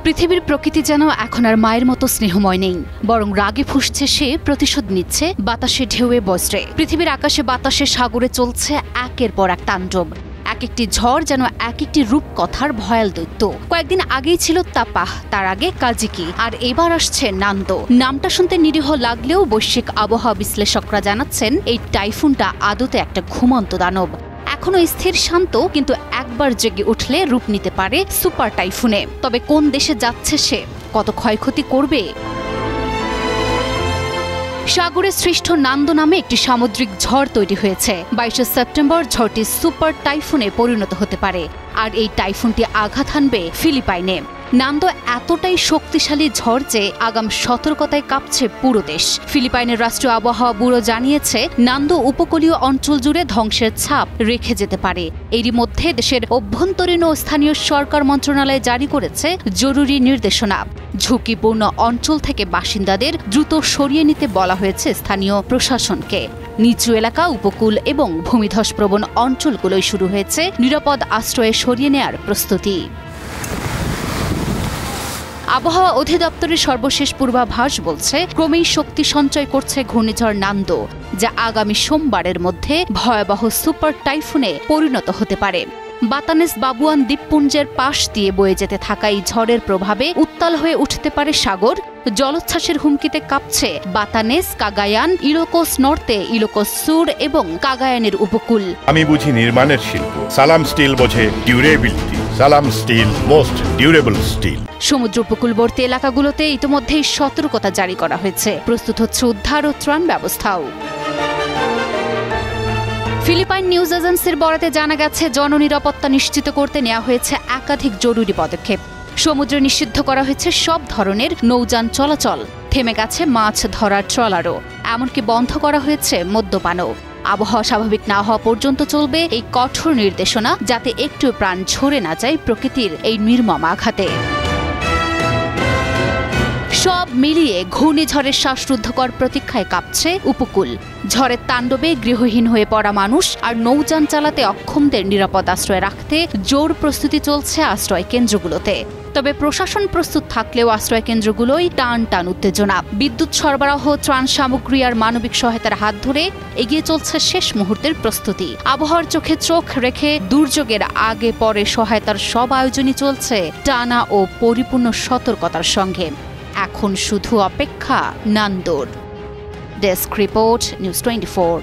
পৃথিবীর প্রকৃতি যেন এখন আর মায়ের মতো স্নেহময় নেই, বরং রাগে ফুঁসছে সে, প্রতিশোধ নিচ্ছে বাতাসে ঢেউয়ে বজ্রে। পৃথিবীর আকাশে বাতাসে সাগরে চলছে একের পর এক তাণ্ডব। এক একটি ঝড় যেন এক একটি রূপকথার ভয়াল দৈত্য। কয়েকদিন আগেই ছিল তাপাহ, তার আগে কাজিকি, আর এবার আসছে নান্দো। নামটা শুনতে নিরীহ লাগলেও বৈশ্বিক আবহাওয়া বিশ্লেষকরা জানাচ্ছেন এই টাইফুনটা আদতে একটা ঘুমন্ত দানব। এখনো স্থির শান্ত, কিন্তু একবার জেগে উঠলে রূপ নিতে পারে সুপার টাইফুনে। তবে কোন দেশে যাচ্ছে সে, কত ক্ষয়ক্ষতি করবে? সাগরে সৃষ্ট নান্দো নামে একটি সামুদ্রিক ঝড় তৈরি হয়েছে। 22 সেপ্টেম্বর ঝড়টি সুপার টাইফুনে পরিণত হতে পারে, আর এই টাইফুনটি আঘাত হানবে ফিলিপাইনে। নান্দো এতটাই শক্তিশালী ঝড় যে আগাম সতর্কতায় কাঁপছে পুরো দেশ। ফিলিপাইনের রাষ্ট্রীয় আবহাওয়া ব্যুরো জানিয়েছে, নান্দো উপকূলীয় অঞ্চল জুড়ে ধ্বংসের ছাপ রেখে যেতে পারে। এরই মধ্যে দেশের অভ্যন্তরীণ ও স্থানীয় সরকার মন্ত্রণালয় জারি করেছে জরুরি নির্দেশনা। ঝুঁকিপূর্ণ অঞ্চল থেকে বাসিন্দাদের দ্রুত সরিয়ে নিতে বলা হয়েছে স্থানীয় প্রশাসনকে। নিচু এলাকা, উপকূল এবং ভূমিধসপ্রবণ অঞ্চলগুলোয় শুরু হয়েছে নিরাপদ আশ্রয়ে সরিয়ে নেয়ার প্রস্তুতি। আবহাওয়া অধিদপ্তরের সর্বশেষ পূর্বাভাস বলছে, ক্রমেই শক্তি সঞ্চয় করছে ঘূর্ণিঝড় নান্দো, যা আগামী সোমবারের মধ্যে ভয়াবহ সুপার টাইফুনে পরিণত হতে পারে। বাতানেস বাবুয়ান দ্বীপপুঞ্জের পাশ দিয়ে বয়ে যেতে থাকা এই ঝড়ের প্রভাবে উত্তাল হয়ে উঠতে পারে সাগর। জলোচ্ছ্বাসের হুমকিতে কাঁপছে Batanes, Cagayan, Ilocos Norte, Ilocos Sur এবং কাগায়ানের উপকূল। আমি বুঝি নির্মাণের শিল্প, সালাম স্টিল বোঝে ডিউরেবিলিটি। সালাম স্টিল, মোস্ট ডিউরেবল স্টিল। সমুদ্র উপকূলবর্তী এলাকাগুলোতে ইতিমধ্যেই সতর্কতা জারি করা হয়েছে। প্রস্তুত হচ্ছে উদ্ধার ও ত্রাণ ব্যবস্থাও। ফিলিপাইন নিউজ এজেন্সির বরাতে জানা গেছে, জননিরাপত্তা নিশ্চিত করতে নেওয়া হয়েছে একাধিক জরুরি পদক্ষেপ। সমুদ্রে নিষিদ্ধ করা হয়েছে সব ধরনের নৌযান চলাচল। থেমে গেছে মাছ ধরার ট্রলারও, এমনকি বন্ধ করা হয়েছে মদ্যপানও। আবহাওয়া স্বাভাবিক না হওয়া পর্যন্ত চলবে এই কঠোর নির্দেশনা, যাতে একটু প্রাণ ঝরে না যায় প্রকৃতির এই নির্মম আঘাতে। সব মিলিয়ে ঘূর্ণিঝড়ের শ্বাসরুদ্ধকর প্রতীক্ষায় কাঁপছে উপকূল। ঝড়ের তাণ্ডবে গৃহহীন হয়ে পড়া মানুষ আর নৌযান চালাতে অক্ষমদের নিরাপদ আশ্রয় রাখতে জোর প্রস্তুতি চলছে আশ্রয় কেন্দ্রগুলোতে। তবে প্রশাসন প্রস্তুত থাকলেও আশ্রয় কেন্দ্রগুলোই টান টান উত্তেজনা। বিদ্যুৎ সরবরাহ, ত্রাণ সামগ্রী আর মানবিক সহায়তার হাত ধরে এগিয়ে চলছে শেষ মুহূর্তের প্রস্তুতি। আবহাওয়ার চোখে চোখ রেখে দুর্যোগের আগে পরে সহায়তার সব আয়োজনই চলছে টানা ও পরিপূর্ণ সতর্কতার সঙ্গে। এখন শুধু অপেক্ষা নান্দোর। Desk report, news 24।